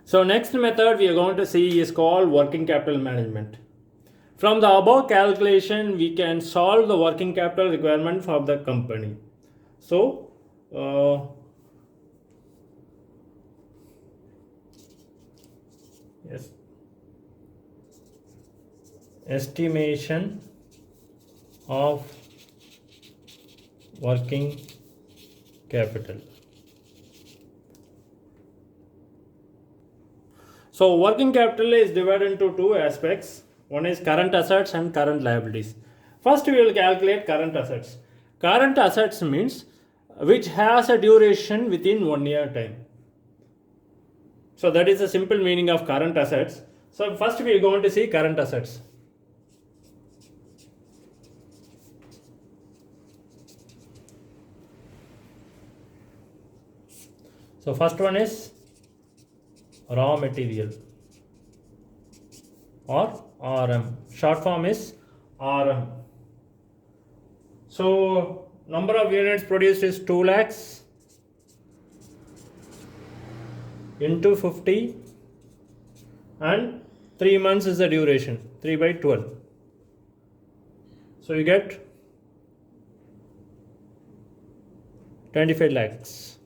So next method we are going to see is called working capital management. From the above calculation, we can solve the working capital requirement for the company. So, yes, estimation of working capital. So working capital is divided into two aspects. One is current assets and current liabilities. First we will calculate current assets. Current assets means which has a duration within 1 year time. So that is the simple meaning of current assets. So first we are going to see current assets. So first one is raw material or RM. Short form is RM. So number of units produced is 2 lakhs into 50 and 3 months is the duration, 3 by 12. So you get 25 lakhs.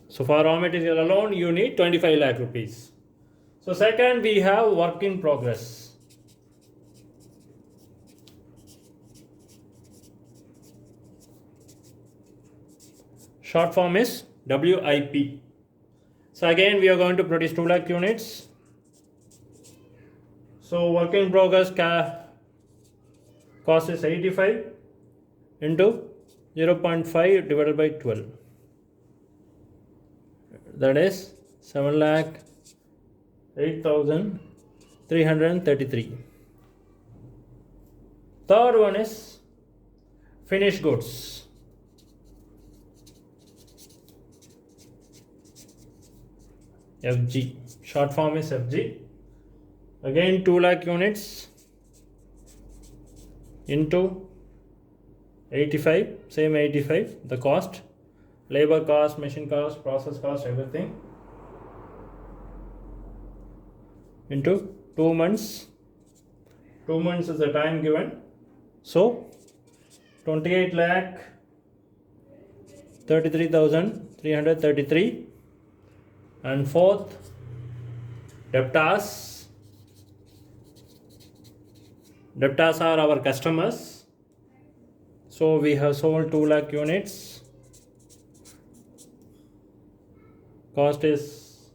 So for raw material alone you need 25 lakh rupees. So second we have work in progress. Short form is WIP. So again we are going to produce 2 lakh units. So work in progress cost is 85 into 0.5 divided by 12. That is 7 lakh 8,333. Third one is finished goods. FG. Short form is FG. Again 2 lakh units into 85, same 85, the cost, labor cost, machine cost, process cost, everything, into 2 months. 2 months is the time given. So 28 lakh 33,333. And fourth, debtors. Debtors are our customers. So we have sold 2 lakh units. Cost is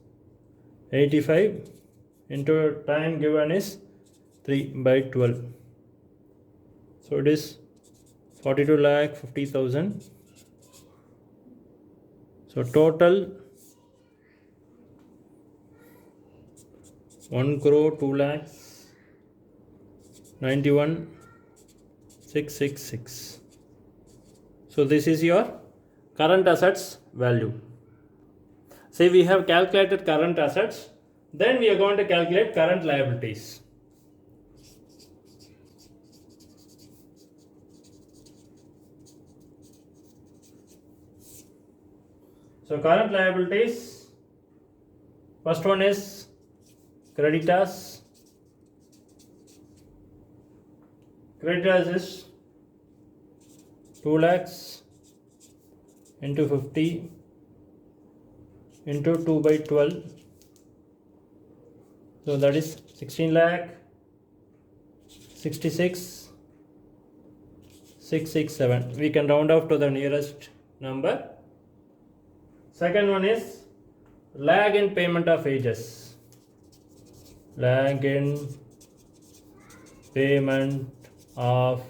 85 into time given is 3 by 12. So it is 42 lakh 50,000. So total 1 crore 2 lakhs 91,666. So this is your current assets value. Say we have calculated current assets, then we are going to calculate current liabilities. So current liabilities, first one is creditors. Creditors is 2 lakhs into 50 into 2 by 12. So that is 16 lakh 66,667. We can round off to the nearest number. Second one is lag in payment of wages. Lag in payment of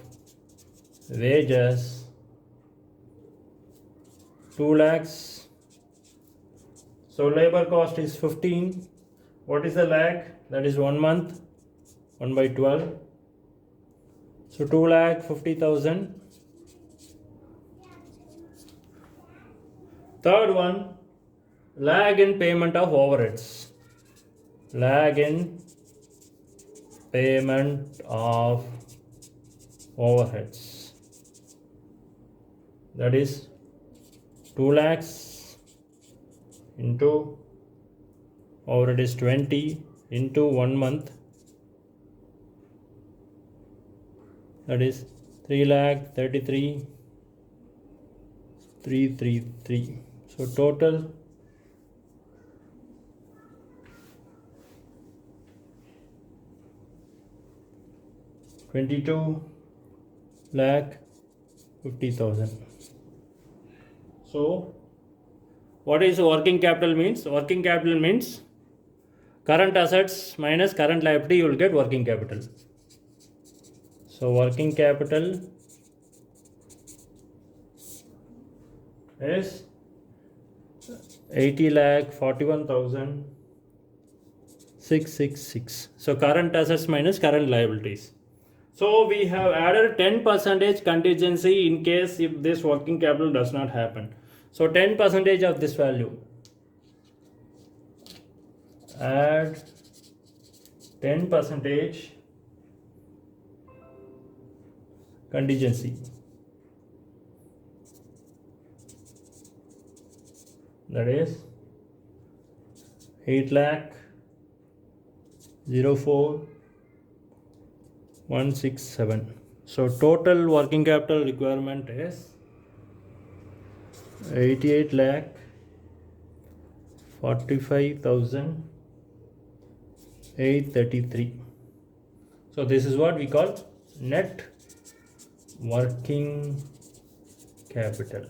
wages 2 lakhs. So labor cost is 15. What is the lag? That is 1 month, 1 by 12. So 2 lakh 50,000. Third one, lag in payment of overheads. Lag in payment of overheads. That is 2 lakhs into over it is 20 into 1 month, that is 3,33,333. So total 22,50,000. So what is working capital means? Working capital means current assets minus current liability, you will get working capital. So working capital is 80,41,666. So current assets minus current liabilities. So we have added 10% contingency in case if this working capital does not happen. So 10% of this value, add 10% contingency, that is 8,04,167. So total working capital requirement is 88,45,833. So this is what we call net working capital.